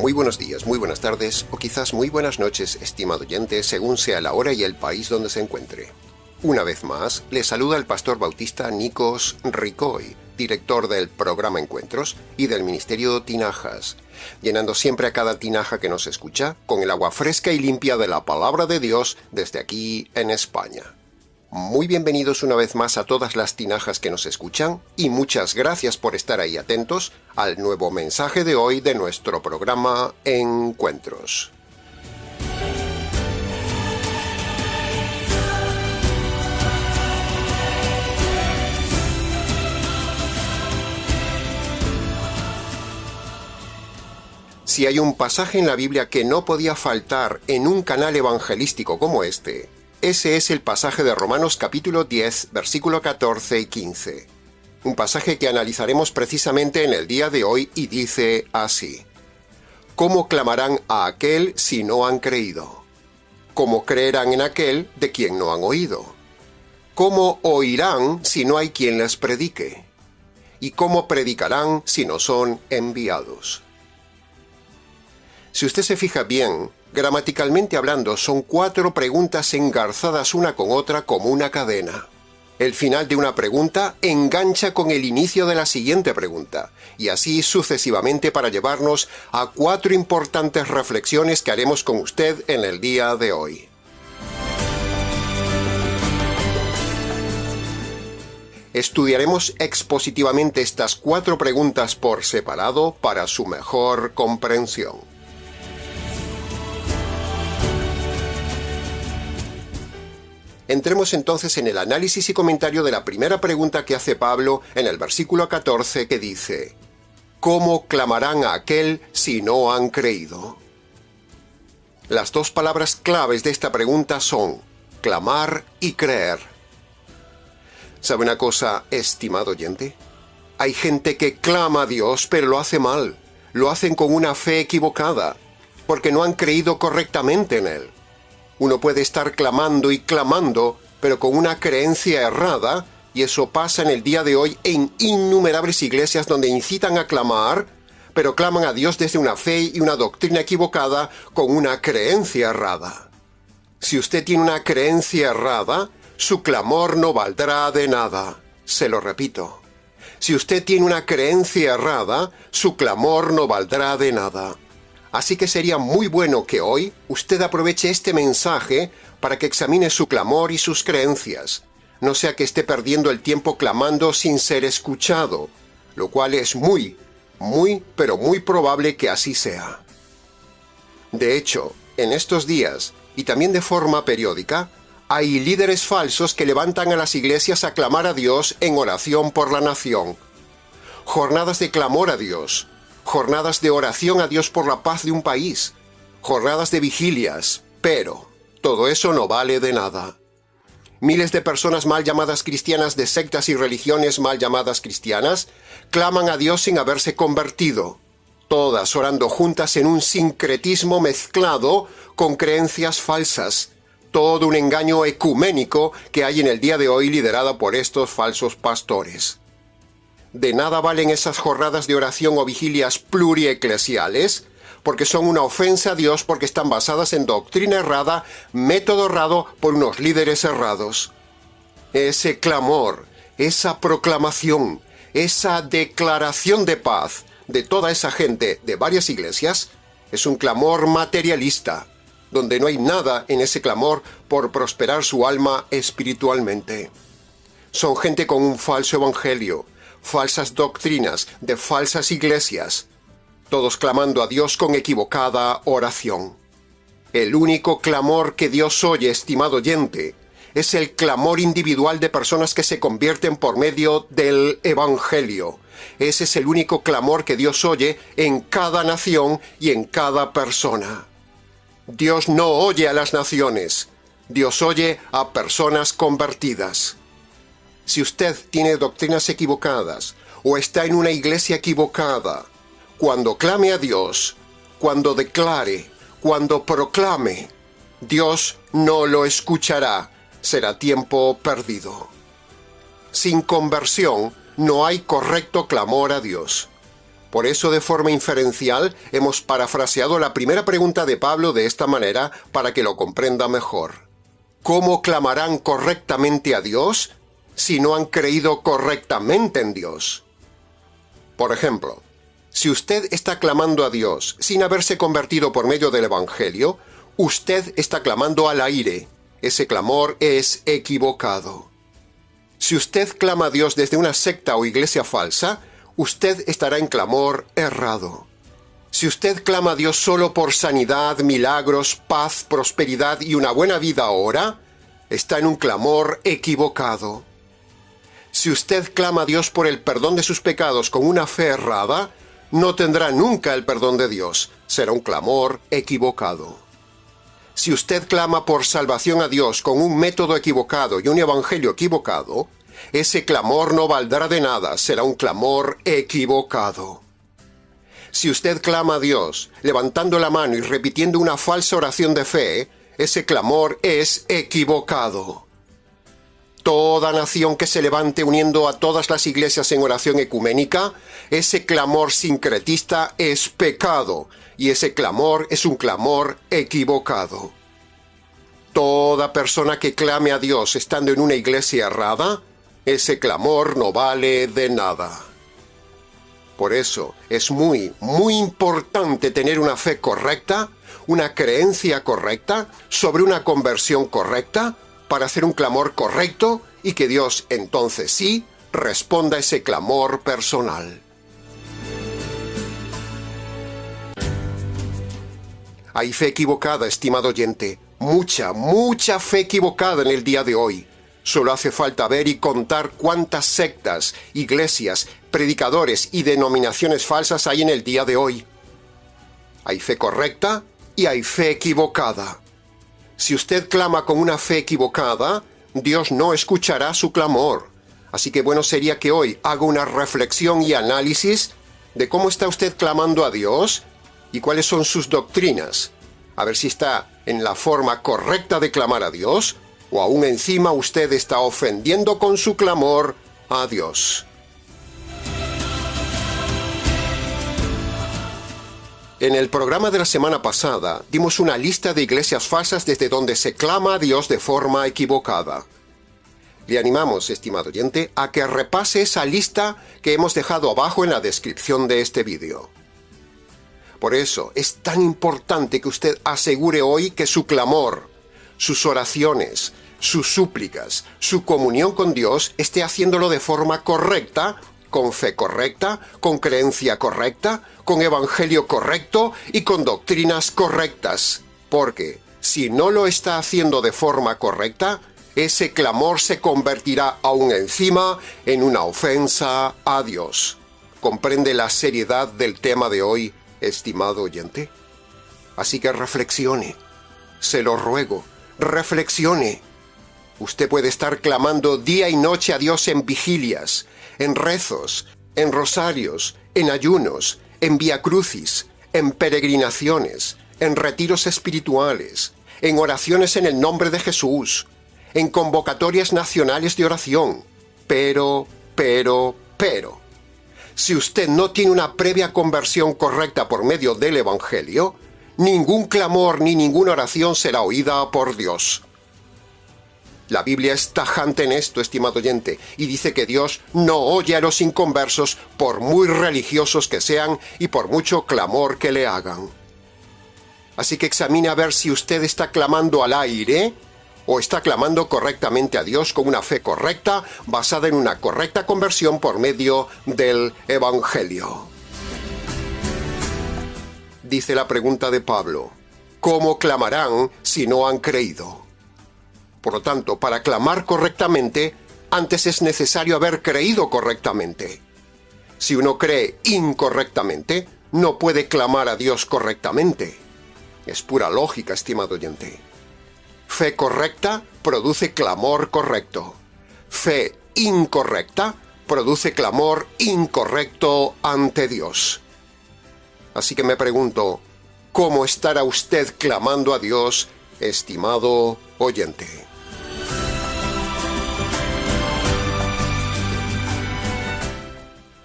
Muy buenos días, muy buenas tardes o quizás muy buenas noches, estimado oyente, según sea la hora y el país donde se encuentre. Una vez más, le saluda el pastor bautista Nikos Ricoy, director del programa Encuentros y del ministerio Tinajas, llenando siempre a cada tinaja que nos escucha con el agua fresca y limpia de la palabra de Dios desde aquí en España. Muy bienvenidos una vez más a todas las tinajas que nos escuchan y muchas gracias por estar ahí atentos al nuevo mensaje de hoy de nuestro programa Encuentros. Si hay un pasaje en la Biblia que no podía faltar en un canal evangelístico como este, ese es el pasaje de Romanos capítulo 10, versículo 14 y 15. Un pasaje que analizaremos precisamente en el día de hoy y dice así: ¿Cómo clamarán a aquel si no han creído? ¿Cómo creerán en aquel de quien no han oído? ¿Cómo oirán si no hay quien les predique? ¿Y cómo predicarán si no son enviados? Si usted se fija bien, gramaticalmente hablando, son 4 preguntas engarzadas una con otra como una cadena. El final de una pregunta engancha con el inicio de la siguiente pregunta, y así sucesivamente para llevarnos a 4 importantes reflexiones que haremos con usted en el día de hoy. Estudiaremos expositivamente estas 4 preguntas por separado para su mejor comprensión. Entremos entonces en el análisis y comentario de la primera pregunta que hace Pablo en el versículo 14 que dice: ¿Cómo clamarán a aquel si no han creído? Las 2 palabras claves de esta pregunta son clamar y creer. ¿Sabe una cosa, estimado oyente? Hay gente que clama a Dios, pero lo hace mal. Lo hacen con una fe equivocada, porque no han creído correctamente en Él. Uno puede estar clamando y clamando, pero con una creencia errada, y eso pasa en el día de hoy en innumerables iglesias donde incitan a clamar, pero claman a Dios desde una fe y una doctrina equivocada con una creencia errada. Si usted tiene una creencia errada, su clamor no valdrá de nada. Se lo repito. Si usted tiene una creencia errada, su clamor no valdrá de nada. Así que sería muy bueno que hoy usted aproveche este mensaje para que examine su clamor y sus creencias. No sea que esté perdiendo el tiempo clamando sin ser escuchado, lo cual es muy probable que así sea. De hecho, en estos días, y también de forma periódica, hay líderes falsos que levantan a las iglesias a clamar a Dios en oración por la nación. Jornadas de clamor a Dios. Jornadas de oración a Dios por la paz de un país, jornadas de vigilias, pero todo eso no vale de nada. Miles de personas mal llamadas cristianas de sectas y religiones mal llamadas cristianas claman a Dios sin haberse convertido, todas orando juntas en un sincretismo mezclado con creencias falsas, todo un engaño ecuménico que hay en el día de hoy liderada por estos falsos pastores. De nada valen esas jornadas de oración o vigilias plurieclesiales, porque son una ofensa a Dios porque están basadas en doctrina errada, método errado por unos líderes errados. Ese clamor, esa proclamación, esa declaración de paz de toda esa gente de varias iglesias es un clamor materialista, donde no hay nada en ese clamor por prosperar su alma espiritualmente. Son gente con un falso evangelio, falsas doctrinas de falsas iglesias, todos clamando a Dios con equivocada oración. El único clamor que Dios oye, estimado oyente, es el clamor individual de personas que se convierten por medio del evangelio. Ese es el único clamor que Dios oye en cada nación y en cada persona. Dios no oye a las naciones, Dios oye a personas convertidas. Si usted tiene doctrinas equivocadas o está en una iglesia equivocada, cuando clame a Dios, cuando declare, cuando proclame, Dios no lo escuchará, será tiempo perdido. Sin conversión no hay correcto clamor a Dios. Por eso, de forma inferencial, hemos parafraseado la primera pregunta de Pablo de esta manera para que lo comprenda mejor. ¿Cómo clamarán correctamente a Dios si no han creído correctamente en Dios? Por ejemplo, si usted está clamando a Dios sin haberse convertido por medio del Evangelio, usted está clamando al aire. Ese clamor es equivocado. Si usted clama a Dios desde una secta o iglesia falsa, usted estará en clamor errado. Si usted clama a Dios solo por sanidad, milagros, paz, prosperidad y una buena vida ahora, está en un clamor equivocado. Si usted clama a Dios por el perdón de sus pecados con una fe errada, no tendrá nunca el perdón de Dios. Será un clamor equivocado. Si usted clama por salvación a Dios con un método equivocado y un evangelio equivocado, ese clamor no valdrá de nada, será un clamor equivocado. Si usted clama a Dios levantando la mano y repitiendo una falsa oración de fe, ese clamor es equivocado. Toda nación que se levante uniendo a todas las iglesias en oración ecuménica, ese clamor sincretista es pecado, y ese clamor es un clamor equivocado. Toda persona que clame a Dios estando en una iglesia errada, ese clamor no vale de nada. Por eso es muy importante tener una fe correcta, una creencia correcta, sobre una conversión correcta, para hacer un clamor correcto y que Dios entonces sí responda a ese clamor personal. Hay fe equivocada, estimado oyente. Mucha fe equivocada en el día de hoy. Solo hace falta ver y contar cuántas sectas, iglesias, predicadores y denominaciones falsas hay en el día de hoy. Hay fe correcta y hay fe equivocada. Si usted clama con una fe equivocada, Dios no escuchará su clamor. Así que bueno sería que hoy haga una reflexión y análisis de cómo está usted clamando a Dios y cuáles son sus doctrinas. A ver si está en la forma correcta de clamar a Dios, o aún encima usted está ofendiendo con su clamor a Dios. En el programa de la semana pasada dimos una lista de iglesias falsas desde donde se clama a Dios de forma equivocada. Le animamos, estimado oyente, a que repase esa lista que hemos dejado abajo en la descripción de este vídeo. Por eso es tan importante que usted asegure hoy que su clamor, sus oraciones, sus súplicas, su comunión con Dios esté haciéndolo de forma correcta, con fe correcta, con creencia correcta, con evangelio correcto y con doctrinas correctas. Porque si no lo está haciendo de forma correcta, ese clamor se convertirá aún encima en una ofensa a Dios. ¿Comprende la seriedad del tema de hoy, estimado oyente? Así que reflexione. Se lo ruego, reflexione. Usted puede estar clamando día y noche a Dios en vigilias, en rezos, en rosarios, en ayunos, en viacrucis, en peregrinaciones, en retiros espirituales, en oraciones en el nombre de Jesús, en convocatorias nacionales de oración. Pero, si usted no tiene una previa conversión correcta por medio del Evangelio, ningún clamor ni ninguna oración será oída por Dios. La Biblia es tajante en esto, estimado oyente, y dice que Dios no oye a los inconversos por muy religiosos que sean y por mucho clamor que le hagan. Así que examine a ver si usted está clamando al aire o está clamando correctamente a Dios con una fe correcta, basada en una correcta conversión por medio del Evangelio. Dice la pregunta de Pablo: ¿cómo clamarán si no han creído? Por lo tanto, para clamar correctamente, antes es necesario haber creído correctamente. Si uno cree incorrectamente, no puede clamar a Dios correctamente. Es pura lógica, estimado oyente. Fe correcta produce clamor correcto. Fe incorrecta produce clamor incorrecto ante Dios. Así que me pregunto, ¿cómo estará usted clamando a Dios, estimado oyente?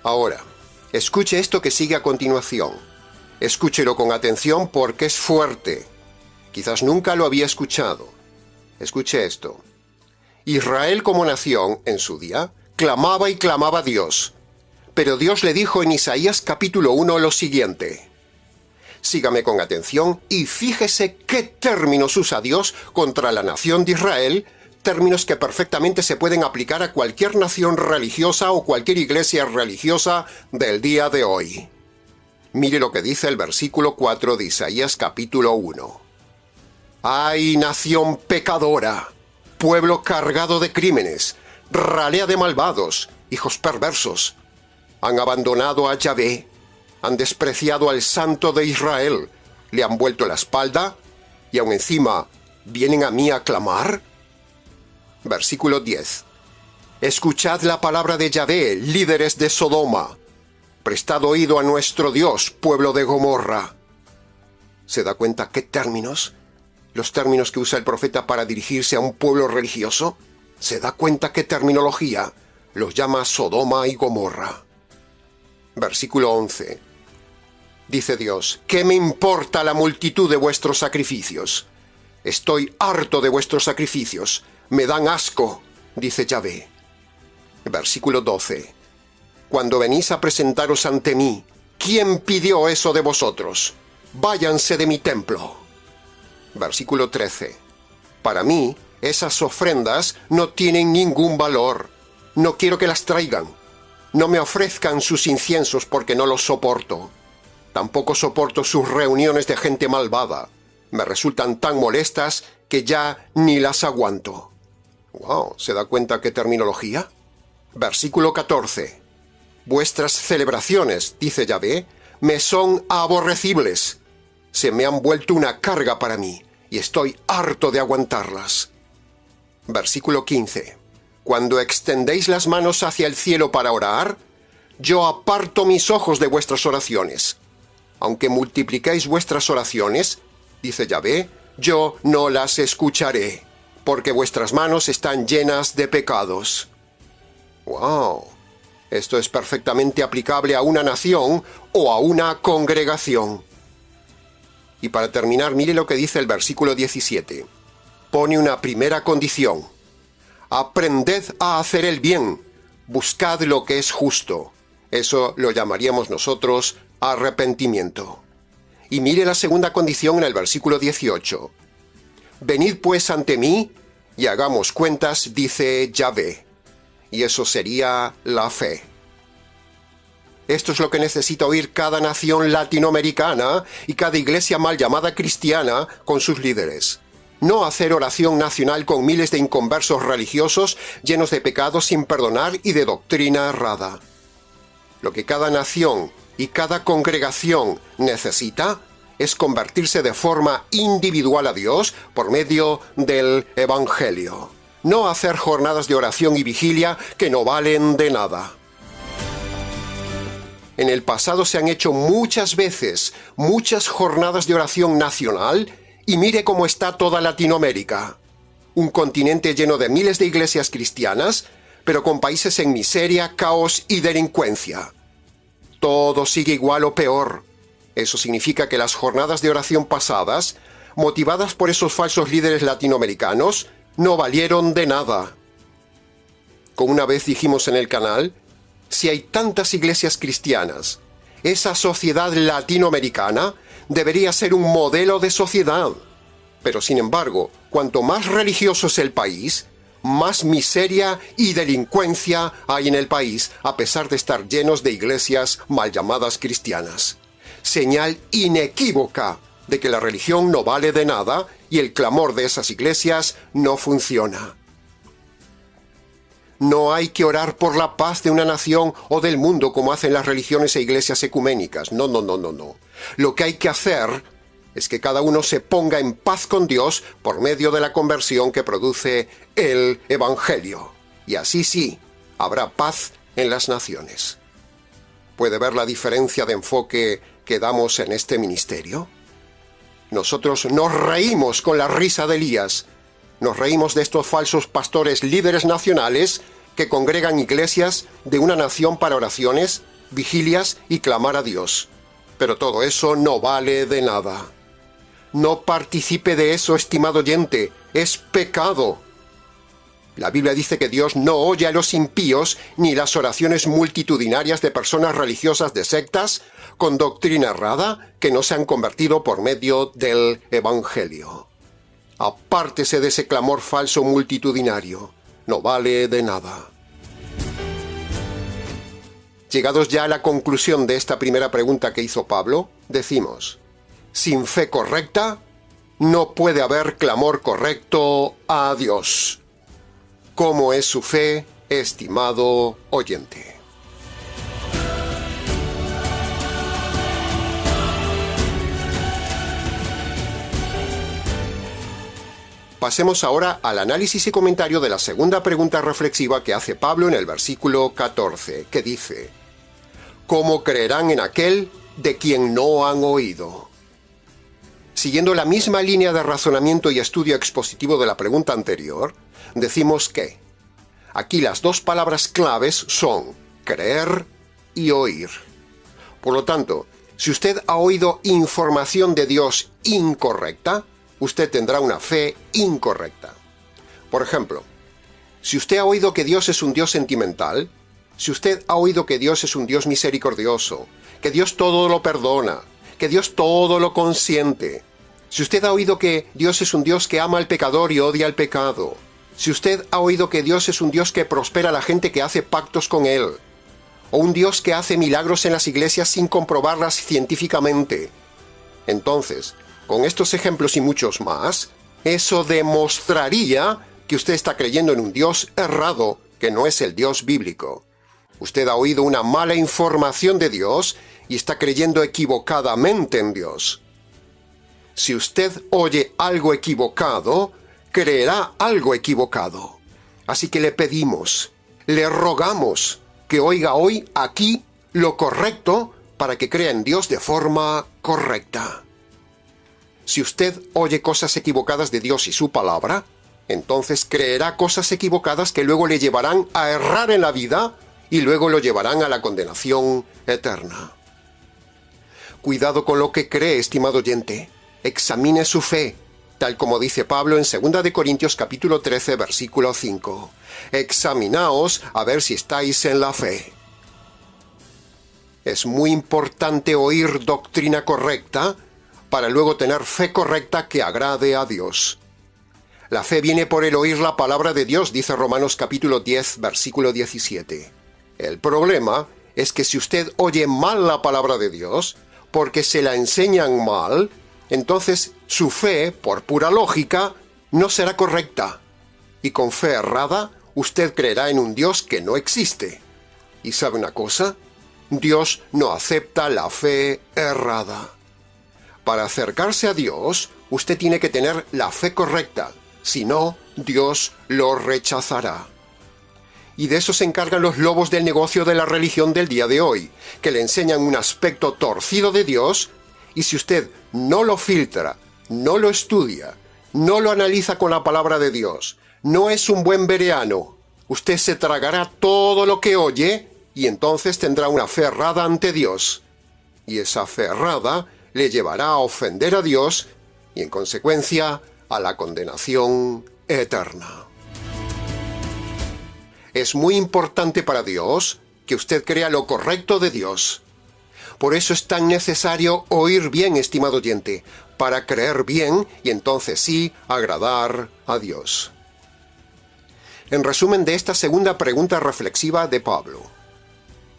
Ahora, Escuche esto que sigue a continuación. Escúchelo con atención porque es fuerte. Quizás nunca lo había escuchado. Escuche esto. Israel como nación, en su día, clamaba y clamaba a Dios. Pero Dios le dijo en Isaías capítulo 1 lo siguiente. Sígame con atención y fíjese qué términos usa Dios contra la nación de Israel, términos que perfectamente se pueden aplicar a cualquier nación religiosa o cualquier iglesia religiosa del día de hoy. Mire lo que dice el versículo 4 de Isaías capítulo 1. ¡Ay, nación pecadora! Pueblo cargado de crímenes, ralea de malvados, hijos perversos. Han abandonado a Yahvé, han despreciado al Santo de Israel, le han vuelto la espalda y aún encima vienen a mí a clamar. Versículo 10. Escuchad la palabra de Yahvé, líderes de Sodoma. Prestad oído a nuestro Dios, pueblo de Gomorra. ¿Se da cuenta qué términos? Los términos que usa el profeta para dirigirse a un pueblo religioso. ¿Se da cuenta qué terminología? Los llama Sodoma y Gomorra. Versículo 11. Dice Dios, ¿qué me importa la multitud de vuestros sacrificios? Estoy harto de vuestros sacrificios. Me dan asco, dice Yahvé. Versículo 12. Cuando venís a presentaros ante mí, ¿quién pidió eso de vosotros? Váyanse de mi templo. Versículo 13. Para mí, esas ofrendas no tienen ningún valor. No quiero que las traigan. No me ofrezcan sus inciensos porque no los soporto. Tampoco soporto sus reuniones de gente malvada. Me resultan tan molestas que ya ni las aguanto. ¡Wow! ¿Se da cuenta qué terminología? Versículo 14. Vuestras celebraciones, dice Yahvé, me son aborrecibles. Se me han vuelto una carga para mí y estoy harto de aguantarlas. Versículo 15. Cuando extendéis las manos hacia el cielo para orar, yo aparto mis ojos de vuestras oraciones. Aunque multipliquéis vuestras oraciones, dice Yahvé, yo no las escucharé, porque vuestras manos están llenas de pecados. ¡Wow! Esto es perfectamente aplicable a una nación o a una congregación. Y para terminar, mire lo que dice el versículo 17. Pone una primera condición. Aprended a hacer el bien, buscad lo que es justo. Eso lo llamaríamos nosotros arrepentimiento. Y mire la segunda condición en el versículo 18. Venid pues ante mí y hagamos cuentas, dice Yahvé. Y eso sería la fe. Esto es lo que necesita oír cada nación latinoamericana y cada iglesia mal llamada cristiana con sus líderes. No hacer oración nacional con miles de inconversos religiosos llenos de pecados sin perdonar y de doctrina errada. Lo que cada nación y cada congregación necesita es convertirse de forma individual a Dios por medio del Evangelio. No hacer jornadas de oración y vigilia que no valen de nada. En el pasado se han hecho muchas veces muchas jornadas de oración nacional y mire cómo está toda Latinoamérica. Un continente lleno de miles de iglesias cristianas, pero con países en miseria, caos y delincuencia. Todo sigue igual o peor. Eso significa que las jornadas de oración pasadas, motivadas por esos falsos líderes latinoamericanos, no valieron de nada. Como una vez dijimos en el canal, si hay tantas iglesias cristianas, esa sociedad latinoamericana debería ser un modelo de sociedad. Pero sin embargo, cuanto más religioso es el país, más miseria y delincuencia hay en el país, a pesar de estar llenos de iglesias mal llamadas cristianas. Señal inequívoca de que la religión no vale de nada y el clamor de esas iglesias no funciona. No hay que orar por la paz de una nación o del mundo como hacen las religiones e iglesias ecuménicas. No. Lo que hay que hacer es que cada uno se ponga en paz con Dios por medio de la conversión que produce el Evangelio. Y así sí, habrá paz en las naciones. ¿Puede ver la diferencia de enfoque que damos en este ministerio? Nosotros nos reímos con la risa de Elías. Nos reímos de estos falsos pastores líderes nacionales que congregan iglesias de una nación para oraciones vigilias y clamar a Dios. Pero todo eso no vale de nada. No participe de eso, estimado oyente, es pecado. La Biblia dice que Dios no oye a los impíos ni las oraciones multitudinarias de personas religiosas de sectas con doctrina errada que no se han convertido por medio del Evangelio. Apártese de ese clamor falso multitudinario. No vale de nada. Llegados ya a la conclusión de esta primera pregunta que hizo Pablo, decimos: sin fe correcta, no puede haber clamor correcto a Dios. ¿Cómo es su fe, estimado oyente? Pasemos ahora al análisis y comentario de la segunda pregunta reflexiva que hace Pablo en el versículo 14, que dice: ¿cómo creerán en aquel de quien no han oído? Siguiendo la misma línea de razonamiento y estudio expositivo de la pregunta anterior, decimos que aquí las dos palabras claves son creer y oír. Por lo tanto, si usted ha oído información de Dios incorrecta, usted tendrá una fe incorrecta. Por ejemplo, si usted ha oído que Dios es un Dios sentimental, si usted ha oído que Dios es un Dios misericordioso, que Dios todo lo perdona, que Dios todo lo consiente, si usted ha oído que Dios es un Dios que ama al pecador y odia al pecado, si usted ha oído que Dios es un Dios que prospera a la gente que hace pactos con Él, o un Dios que hace milagros en las iglesias sin comprobarlas científicamente, entonces, con estos ejemplos y muchos más, eso demostraría que usted está creyendo en un Dios errado, que no es el Dios bíblico. Usted ha oído una mala información de Dios y está creyendo equivocadamente en Dios. Si usted oye algo equivocado, creerá algo equivocado. Así que le pedimos, le rogamos que oiga hoy aquí lo correcto para que crea en Dios de forma correcta. Si usted oye cosas equivocadas de Dios y su palabra, entonces creerá cosas equivocadas que luego le llevarán a errar en la vida y luego lo llevarán a la condenación eterna. Cuidado con lo que cree, estimado oyente. Examine su fe, tal como dice Pablo en 2 de Corintios capítulo 13, versículo 5. Examinaos a ver si estáis en la fe. Es muy importante oír doctrina correcta para luego tener fe correcta que agrade a Dios. La fe viene por el oír la palabra de Dios, dice Romanos capítulo 10, versículo 17. El problema es que si usted oye mal la palabra de Dios, porque se la enseñan mal, entonces su fe, por pura lógica, no será correcta. Y con fe errada, usted creerá en un Dios que no existe. ¿Y sabe una cosa? Dios no acepta la fe errada. Para acercarse a Dios, usted tiene que tener la fe correcta, si no, Dios lo rechazará. Y de eso se encargan los lobos del negocio de la religión del día de hoy, que le enseñan un aspecto torcido de Dios, y si usted no lo filtra, no lo estudia, no lo analiza con la palabra de Dios, no es un buen bereano, usted se tragará todo lo que oye, y entonces tendrá una fe errada ante Dios. Y esa fe errada le llevará a ofender a Dios y, en consecuencia, a la condenación eterna. Es muy importante para Dios que usted crea lo correcto de Dios. Por eso es tan necesario oír bien, estimado oyente, para creer bien y entonces sí agradar a Dios. En resumen de esta segunda pregunta reflexiva de Pablo,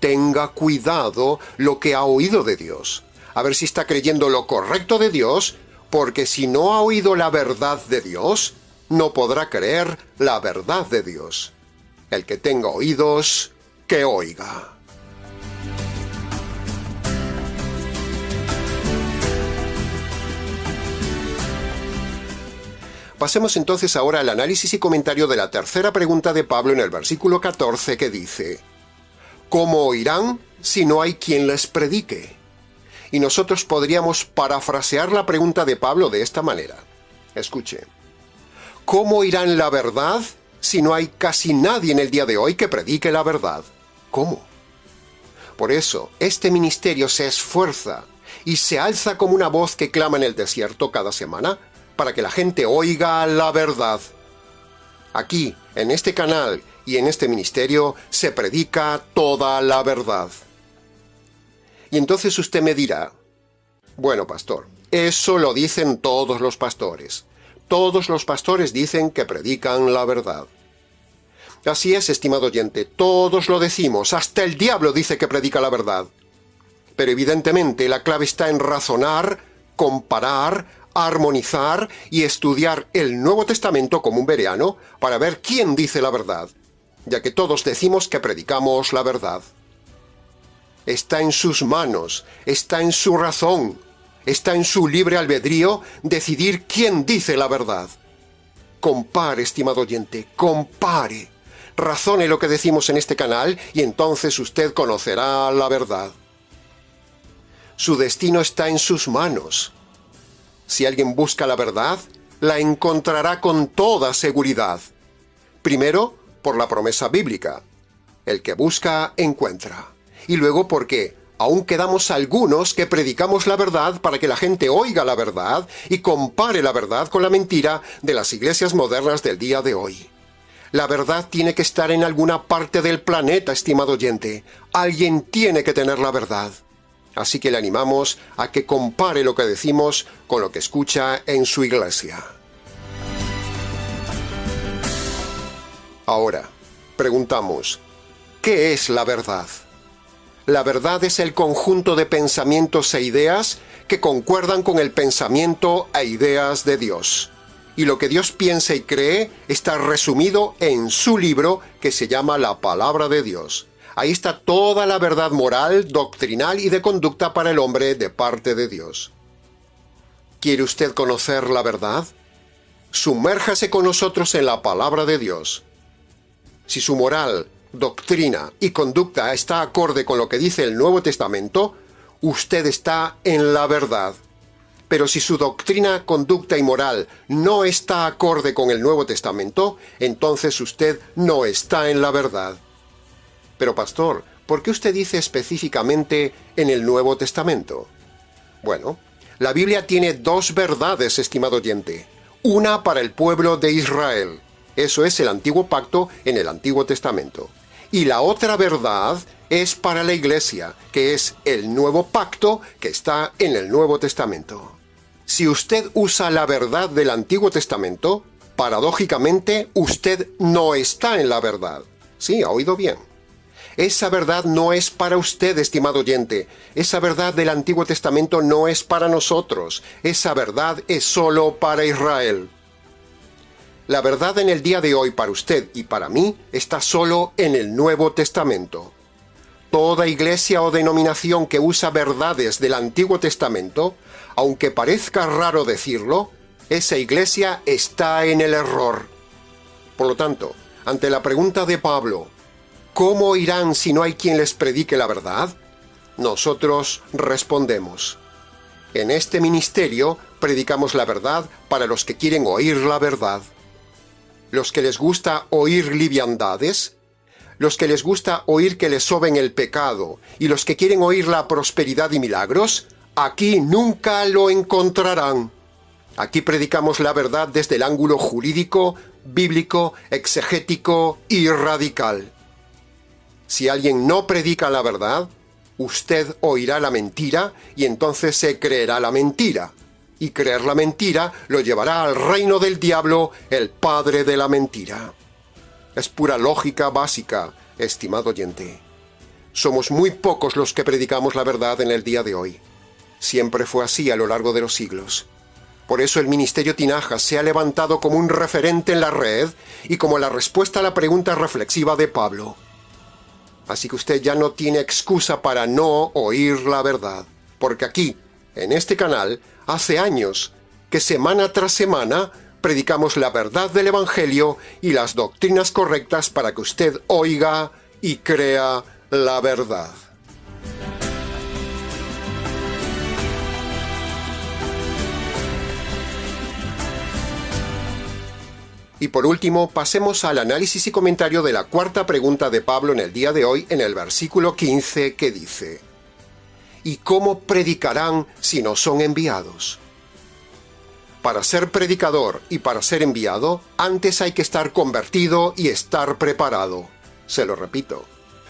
tenga cuidado lo que ha oído de Dios, a ver si está creyendo lo correcto de Dios, porque si no ha oído la verdad de Dios, no podrá creer la verdad de Dios. El que tenga oídos, que oiga. Pasemos entonces ahora al análisis y comentario de la tercera pregunta de Pablo en el versículo 14 que dice: ¿cómo oirán si no hay quien les predique? Y nosotros podríamos parafrasear la pregunta de Pablo de esta manera. Escuche. ¿Cómo oirán la verdad si no hay casi nadie en el día de hoy que predique la verdad? ¿Cómo? Por eso, este ministerio se esfuerza y se alza como una voz que clama en el desierto cada semana para que la gente oiga la verdad. Aquí, en este canal y en este ministerio, se predica toda la verdad. Y entonces usted me dirá, bueno, pastor, eso lo dicen todos los pastores. Todos los pastores dicen que predican la verdad. Así es, estimado oyente, todos lo decimos, hasta el diablo dice que predica la verdad. Pero evidentemente la clave está en razonar, comparar, armonizar y estudiar el Nuevo Testamento como un bereano para ver quién dice la verdad, ya que todos decimos que predicamos la verdad. Está en sus manos, está en su razón, está en su libre albedrío decidir quién dice la verdad. Compare, estimado oyente, compare. Razone lo que decimos en este canal y entonces usted conocerá la verdad. Su destino está en sus manos. Si alguien busca la verdad, la encontrará con toda seguridad. Primero, por la promesa bíblica. El que busca, encuentra. Y luego porque aún quedamos algunos que predicamos la verdad para que la gente oiga la verdad y compare la verdad con la mentira de las iglesias modernas del día de hoy. La verdad tiene que estar en alguna parte del planeta, estimado oyente. Alguien tiene que tener la verdad. Así que le animamos a que compare lo que decimos con lo que escucha en su iglesia. Ahora, preguntamos, ¿qué es la verdad? La verdad es el conjunto de pensamientos e ideas que concuerdan con el pensamiento e ideas de Dios. Y lo que Dios piensa y cree está resumido en su libro que se llama la Palabra de Dios. Ahí está toda la verdad moral, doctrinal y de conducta para el hombre de parte de Dios. ¿Quiere usted conocer la verdad? Sumérjase con nosotros en la Palabra de Dios. Si su moral, doctrina y conducta está acorde con lo que dice el Nuevo Testamento, usted está en la verdad. Pero si su doctrina, conducta y moral no está acorde con el Nuevo Testamento, entonces usted no está en la verdad. Pero pastor, ¿por qué usted dice específicamente en el Nuevo Testamento? Bueno, la Biblia tiene dos verdades, estimado oyente. Una para el pueblo de Israel. Eso es el Antiguo Pacto en el Antiguo Testamento. Y la otra verdad es para la Iglesia, que es el Nuevo Pacto que está en el Nuevo Testamento. Si usted usa la verdad del Antiguo Testamento, paradójicamente usted no está en la verdad. Sí, ha oído bien. Esa verdad no es para usted, estimado oyente. Esa verdad del Antiguo Testamento no es para nosotros. Esa verdad es solo para Israel. La verdad en el día de hoy para usted y para mí está solo en el Nuevo Testamento. Toda iglesia o denominación que usa verdades del Antiguo Testamento, aunque parezca raro decirlo, esa iglesia está en el error. Por lo tanto, ante la pregunta de Pablo, ¿cómo irán si no hay quien les predique la verdad? Nosotros respondemos, en este ministerio predicamos la verdad para los que quieren oír la verdad. Los que les gusta oír liviandades, los que les gusta oír que les soben el pecado y los que quieren oír la prosperidad y milagros, aquí nunca lo encontrarán. Aquí predicamos la verdad desde el ángulo jurídico, bíblico, exegético y radical. Si alguien no predica la verdad, usted oirá la mentira y entonces se creerá la mentira. Y creer la mentira lo llevará al reino del diablo, el padre de la mentira. Es pura lógica básica, estimado oyente. Somos muy pocos los que predicamos la verdad en el día de hoy. Siempre fue así a lo largo de los siglos. Por eso el Ministerio Tinaja se ha levantado como un referente en la red y como la respuesta a la pregunta reflexiva de Pablo. Así que usted ya no tiene excusa para no oír la verdad, porque aquí, en este canal, hace años que semana tras semana predicamos la verdad del Evangelio y las doctrinas correctas para que usted oiga y crea la verdad. Y por último, pasemos al análisis y comentario de la cuarta pregunta de Pablo en el día de hoy, en el versículo 15, que dice: ¿y cómo predicarán si no son enviados? Para ser predicador y para ser enviado, antes hay que estar convertido y estar preparado. Se lo repito.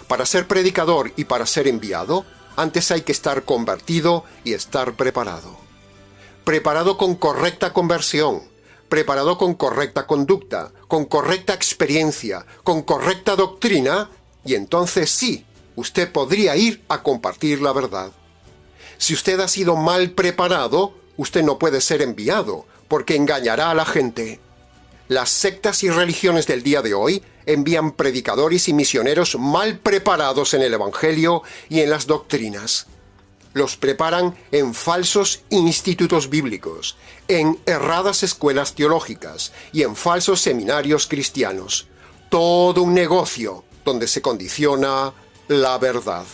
Para ser predicador y para ser enviado, antes hay que estar convertido y estar preparado. Preparado con correcta conversión, preparado con correcta conducta, con correcta experiencia, con correcta doctrina, y entonces sí, usted podría ir a compartir la verdad. Si usted ha sido mal preparado, usted no puede ser enviado, porque engañará a la gente. Las sectas y religiones del día de hoy envían predicadores y misioneros mal preparados en el Evangelio y en las doctrinas. Los preparan en falsos institutos bíblicos, en erradas escuelas teológicas y en falsos seminarios cristianos. Todo un negocio donde se condiciona la verdad.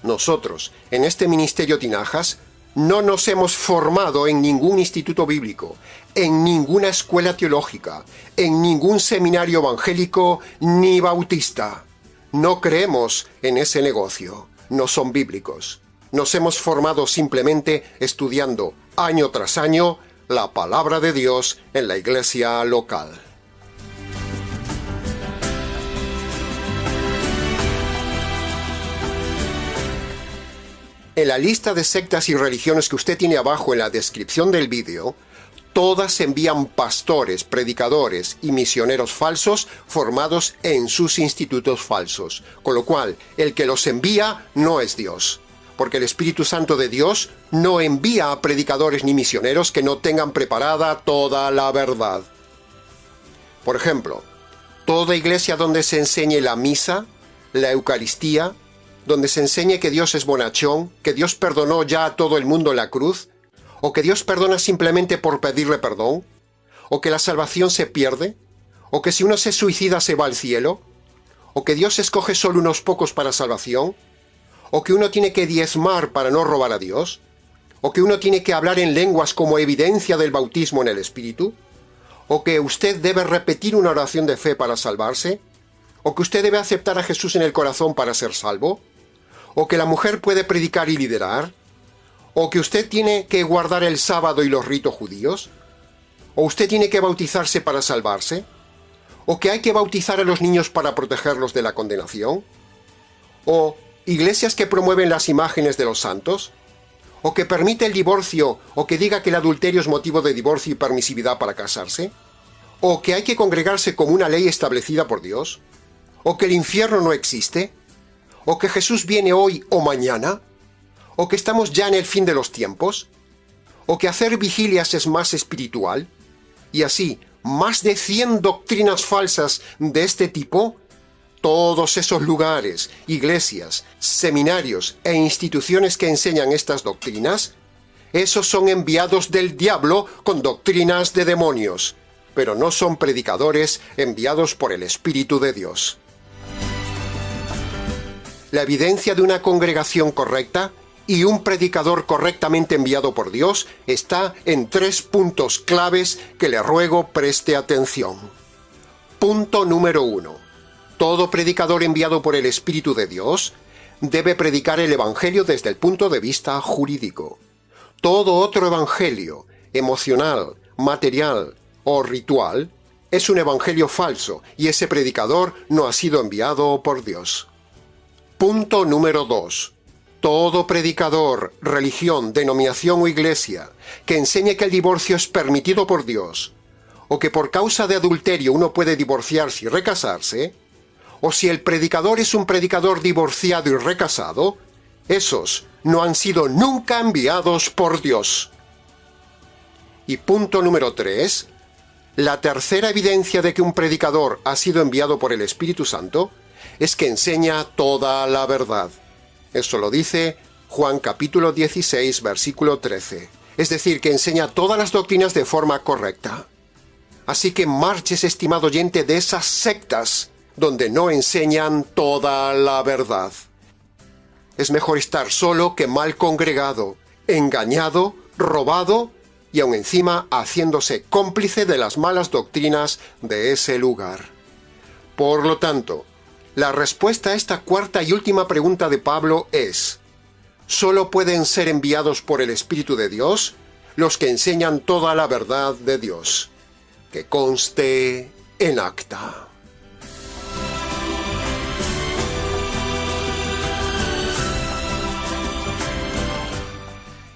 Nosotros, en este Ministerio Tinajas, no nos hemos formado en ningún instituto bíblico, en ninguna escuela teológica, en ningún seminario evangélico ni bautista. No creemos en ese negocio. No son bíblicos. Nos hemos formado simplemente estudiando año tras año la palabra de Dios en la iglesia local. En la lista de sectas y religiones que usted tiene abajo en la descripción del vídeo, todas envían pastores, predicadores y misioneros falsos formados en sus institutos falsos. Con lo cual, el que los envía no es Dios. Porque el Espíritu Santo de Dios no envía a predicadores ni misioneros que no tengan preparada toda la verdad. Por ejemplo, toda iglesia donde se enseñe la misa, la Eucaristía, donde se enseñe que Dios es bonachón, que Dios perdonó ya a todo el mundo en la cruz, o que Dios perdona simplemente por pedirle perdón, o que la salvación se pierde, o que si uno se suicida se va al cielo, o que Dios escoge solo unos pocos para salvación, o que uno tiene que diezmar para no robar a Dios, o que uno tiene que hablar en lenguas como evidencia del bautismo en el Espíritu, o que usted debe repetir una oración de fe para salvarse, o que usted debe aceptar a Jesús en el corazón para ser salvo, o que la mujer puede predicar y liderar, o que usted tiene que guardar el sábado y los ritos judíos, o usted tiene que bautizarse para salvarse, o que hay que bautizar a los niños para protegerlos de la condenación, o iglesias que promueven las imágenes de los santos, o que permite el divorcio, o que diga que el adulterio es motivo de divorcio y permisividad para casarse, o que hay que congregarse como una ley establecida por Dios, o que el infierno no existe, o que Jesús viene hoy o mañana, o que estamos ya en el fin de los tiempos, o que hacer vigilias es más espiritual, y así, más de 100 doctrinas falsas de este tipo. Todos esos lugares, iglesias, seminarios e instituciones que enseñan estas doctrinas, esos son enviados del diablo con doctrinas de demonios, pero no son predicadores enviados por el Espíritu de Dios. La evidencia de una congregación correcta y un predicador correctamente enviado por Dios está en 3 puntos claves que le ruego preste atención. Punto número 1. Todo predicador enviado por el Espíritu de Dios debe predicar el Evangelio desde el punto de vista jurídico. Todo otro evangelio, emocional, material o ritual, es un evangelio falso y ese predicador no ha sido enviado por Dios. Punto número 2. Todo predicador, religión, denominación o iglesia que enseñe que el divorcio es permitido por Dios, o que por causa de adulterio uno puede divorciarse y recasarse, o si el predicador es un predicador divorciado y recasado, esos no han sido nunca enviados por Dios. Y punto número 3. La tercera evidencia de que un predicador ha sido enviado por el Espíritu Santo es que enseña toda la verdad. Eso lo dice Juan capítulo 16, versículo 13. Es decir, que enseña todas las doctrinas de forma correcta. Así que marches, estimado oyente, de esas sectas donde no enseñan toda la verdad. Es mejor estar solo que mal congregado, engañado, robado y aun encima haciéndose cómplice de las malas doctrinas de ese lugar. Por lo tanto, la respuesta a esta cuarta y última pregunta de Pablo es: ¿solo pueden ser enviados por el Espíritu de Dios los que enseñan toda la verdad de Dios? Que conste en acta.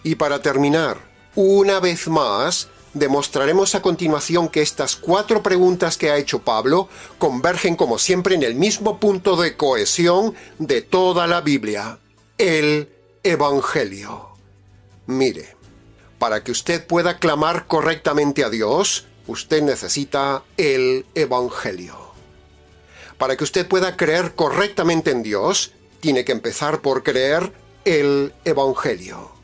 Y para terminar, una vez más, demostraremos a continuación que estas 4 preguntas que ha hecho Pablo convergen como siempre en el mismo punto de cohesión de toda la Biblia: el Evangelio. Mire, para que usted pueda clamar correctamente a Dios, usted necesita el Evangelio. Para que usted pueda creer correctamente en Dios, tiene que empezar por creer el Evangelio.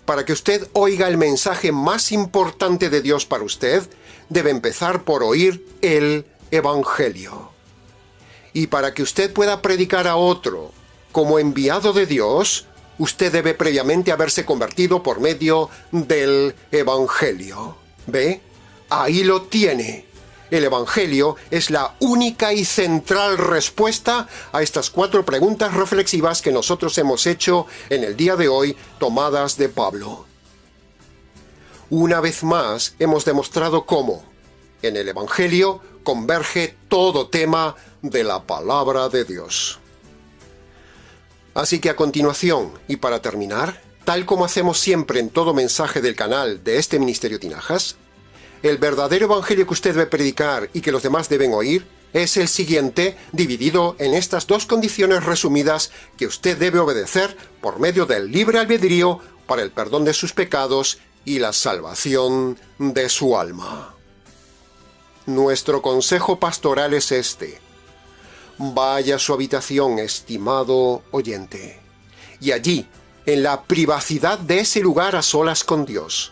Para que usted oiga el mensaje más importante de Dios para usted, debe empezar por oír el Evangelio. Y para que usted pueda predicar a otro como enviado de Dios, usted debe previamente haberse convertido por medio del Evangelio. ¿Ve? Ahí lo tiene. El Evangelio es la única y central respuesta a estas 4 preguntas reflexivas que nosotros hemos hecho en el día de hoy, tomadas de Pablo. Una vez más, hemos demostrado cómo en el Evangelio converge todo tema de la palabra de Dios. Así que a continuación, y para terminar, tal como hacemos siempre en todo mensaje del canal de este Ministerio Tinajas, el verdadero evangelio que usted debe predicar y que los demás deben oír es el siguiente, dividido en estas 2 condiciones resumidas que usted debe obedecer por medio del libre albedrío para el perdón de sus pecados y la salvación de su alma. Nuestro consejo pastoral es este: vaya a su habitación, estimado oyente, y allí, en la privacidad de ese lugar a solas con Dios,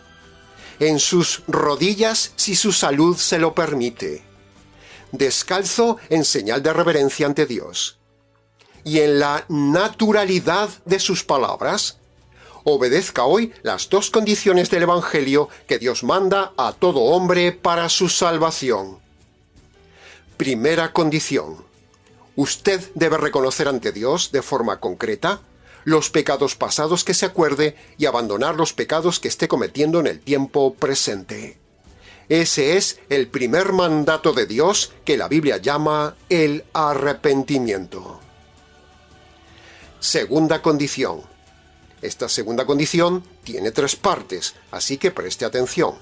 en sus rodillas si su salud se lo permite, descalzo en señal de reverencia ante Dios, y en la naturalidad de sus palabras, obedezca hoy las 2 condiciones del Evangelio que Dios manda a todo hombre para su salvación. Primera condición: usted debe reconocer ante Dios de forma concreta los pecados pasados que se acuerde y abandonar los pecados que esté cometiendo en el tiempo presente. Ese es el primer mandato de Dios que la Biblia llama el arrepentimiento. Segunda condición. Esta segunda condición tiene 3 partes, así que preste atención.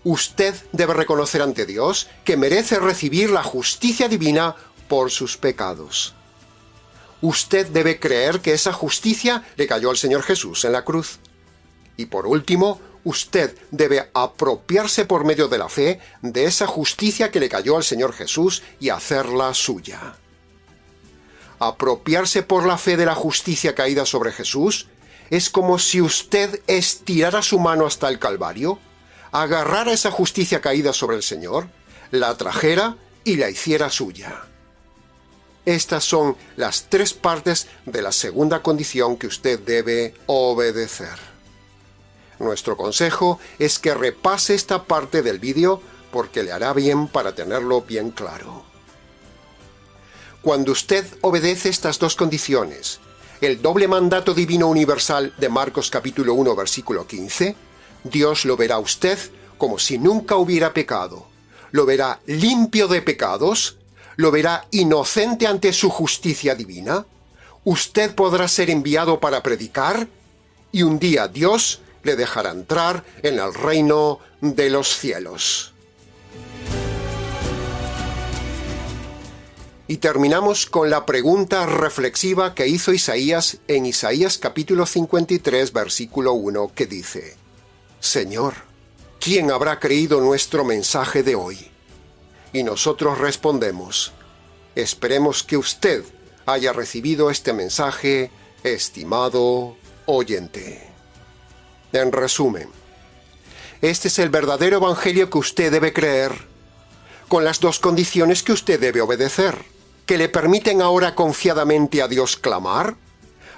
Usted debe reconocer ante Dios que merece recibir la justicia divina por sus pecados. Usted debe creer que esa justicia le cayó al Señor Jesús en la cruz. Y por último, usted debe apropiarse por medio de la fe de esa justicia que le cayó al Señor Jesús y hacerla suya. Apropiarse por la fe de la justicia caída sobre Jesús es como si usted estirara su mano hasta el Calvario, agarrara esa justicia caída sobre el Señor, la trajera y la hiciera suya. Estas son las 3 partes de la segunda condición que usted debe obedecer. Nuestro consejo es que repase esta parte del vídeo porque le hará bien para tenerlo bien claro. Cuando usted obedece estas 2 condiciones, el doble mandato divino universal de Marcos capítulo 1 versículo 15, Dios lo verá a usted como si nunca hubiera pecado, lo verá limpio de pecados, lo verá inocente ante su justicia divina, usted podrá ser enviado para predicar, y un día Dios le dejará entrar en el reino de los cielos. Y terminamos con la pregunta reflexiva que hizo Isaías en Isaías capítulo 53, versículo 1, que dice: Señor, ¿quién habrá creído nuestro mensaje de hoy? Y nosotros respondemos: esperemos que usted haya recibido este mensaje, estimado oyente. En resumen, este es el verdadero evangelio que usted debe creer, con las 2 condiciones que usted debe obedecer, que le permiten ahora confiadamente a Dios clamar,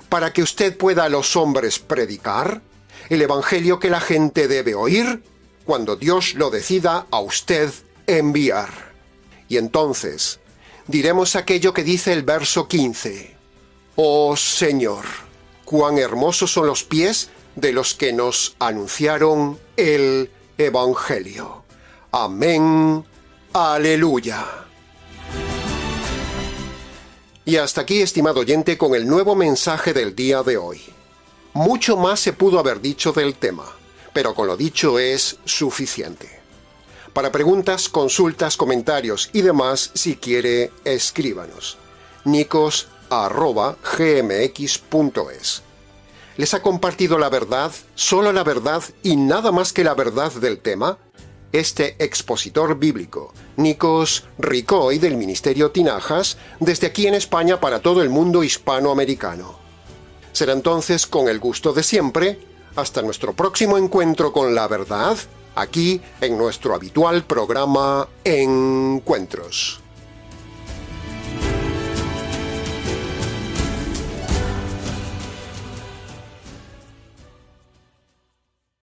para que usted pueda a los hombres predicar, el evangelio que la gente debe oír, cuando Dios lo decida a usted enviar. Y entonces diremos aquello que dice el verso 15. Oh Señor, cuán hermosos son los pies de los que nos anunciaron el Evangelio. Amén. Aleluya. Y hasta aquí, estimado oyente, con el nuevo mensaje del día de hoy. Mucho más se pudo haber dicho del tema, pero con lo dicho es suficiente. Para preguntas, consultas, comentarios y demás, si quiere, escríbanos. nicos@gmx.es. ¿Les ha compartido la verdad, solo la verdad y nada más que la verdad del tema? Este expositor bíblico, Nicos Ricoy, del Ministerio Tinajas, desde aquí en España para todo el mundo hispanoamericano. Será entonces, con el gusto de siempre, hasta nuestro próximo encuentro con la verdad, aquí en nuestro habitual programa Encuentros.